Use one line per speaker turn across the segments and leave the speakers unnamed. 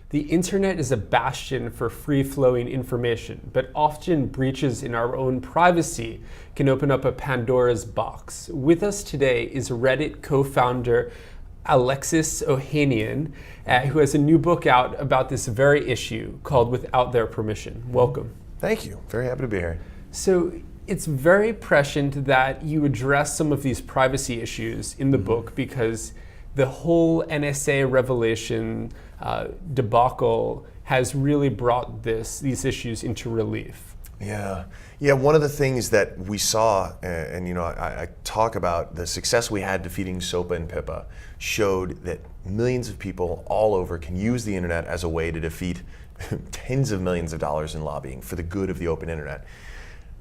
The internet is a bastion for free-flowing information, but often breaches in our own privacy can open up a Pandora's box. With us today is Reddit co-founder Alexis Ohanian, who has a new book out about this very issue called Without Their Permission. Welcome.
Thank you. Very happy to be here.
So it's very prescient that you address some of these privacy issues in the book because the whole NSA revelation debacle has really brought these issues into relief.
Yeah. One of the things that we saw, and I talk about the success we had defeating SOPA and PIPA, showed that millions of people all over can use the internet as a way to defeat tens of millions of dollars in lobbying for the good of the open internet.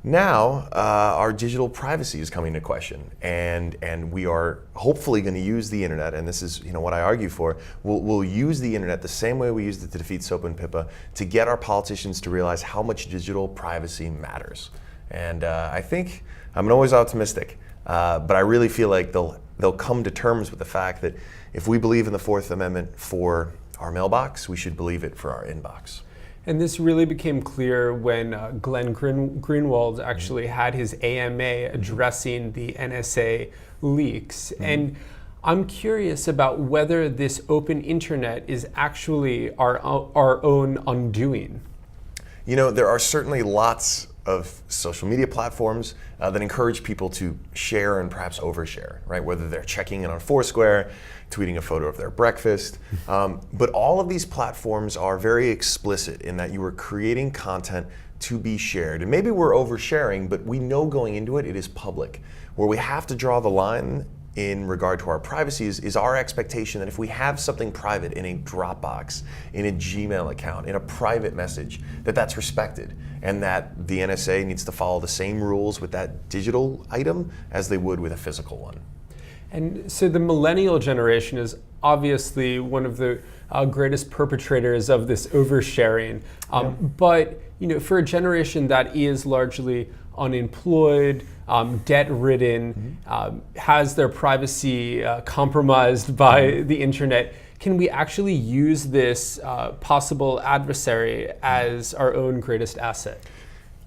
Now, our digital privacy is coming into question, and we are hopefully going to use the internet, and this is what I argue for. We'll use the internet the same way we used it to defeat SOPA and PIPA to get our politicians to realize how much digital privacy matters. And I think I'm always optimistic, but I really feel like they'll come to terms with the fact that if we believe in the Fourth Amendment for our mailbox, we should believe it for our inbox.
And this really became clear when Glenn Greenwald actually had his AMA addressing the NSA leaks. And I'm curious about whether this open internet is actually our own undoing.
There are certainly lots of social media platforms that encourage people to share and perhaps overshare, right? Whether they're checking in on Foursquare, tweeting a photo of their breakfast. But all of these platforms are very explicit in that you are creating content to be shared. And maybe we're oversharing, but we know going into it, it is public. Where we have to draw the line in regard to our privacy is our expectation that if we have something private in a Dropbox, in a Gmail account, in a private message, that's respected, and that the NSA needs to follow the same rules with that digital item as they would with a physical one.
And so the millennial generation is obviously one of the greatest perpetrators of this oversharing. But for a generation that is largely unemployed, debt-ridden, has their privacy compromised by the internet, can we actually use this possible adversary as our own greatest asset?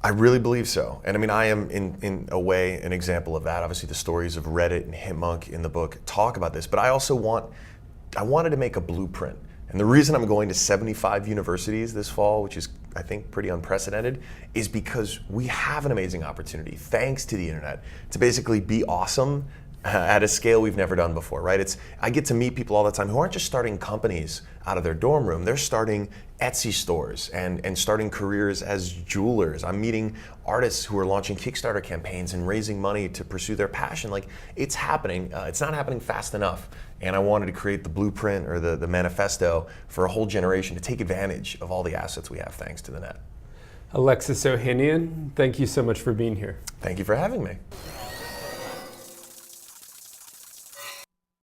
I really believe so. And I am in a way an example of that. Obviously the stories of Reddit and Hipmunk in the book talk about this, but I wanted to make a blueprint. And the reason I'm going to 75 universities this fall, which is I think pretty unprecedented, is because we have an amazing opportunity, thanks to the internet, to basically be awesome at a scale we've never done before, right? I get to meet people all the time who aren't just starting companies out of their dorm room, they're starting Etsy stores and starting careers as jewelers. I'm meeting artists who are launching Kickstarter campaigns and raising money to pursue their passion. Like, it's happening, it's not happening fast enough. And I wanted to create the blueprint or the manifesto for a whole generation to take advantage of all the assets we have thanks to the net.
Alexis Ohanian, thank you so much for being here.
Thank you for having me.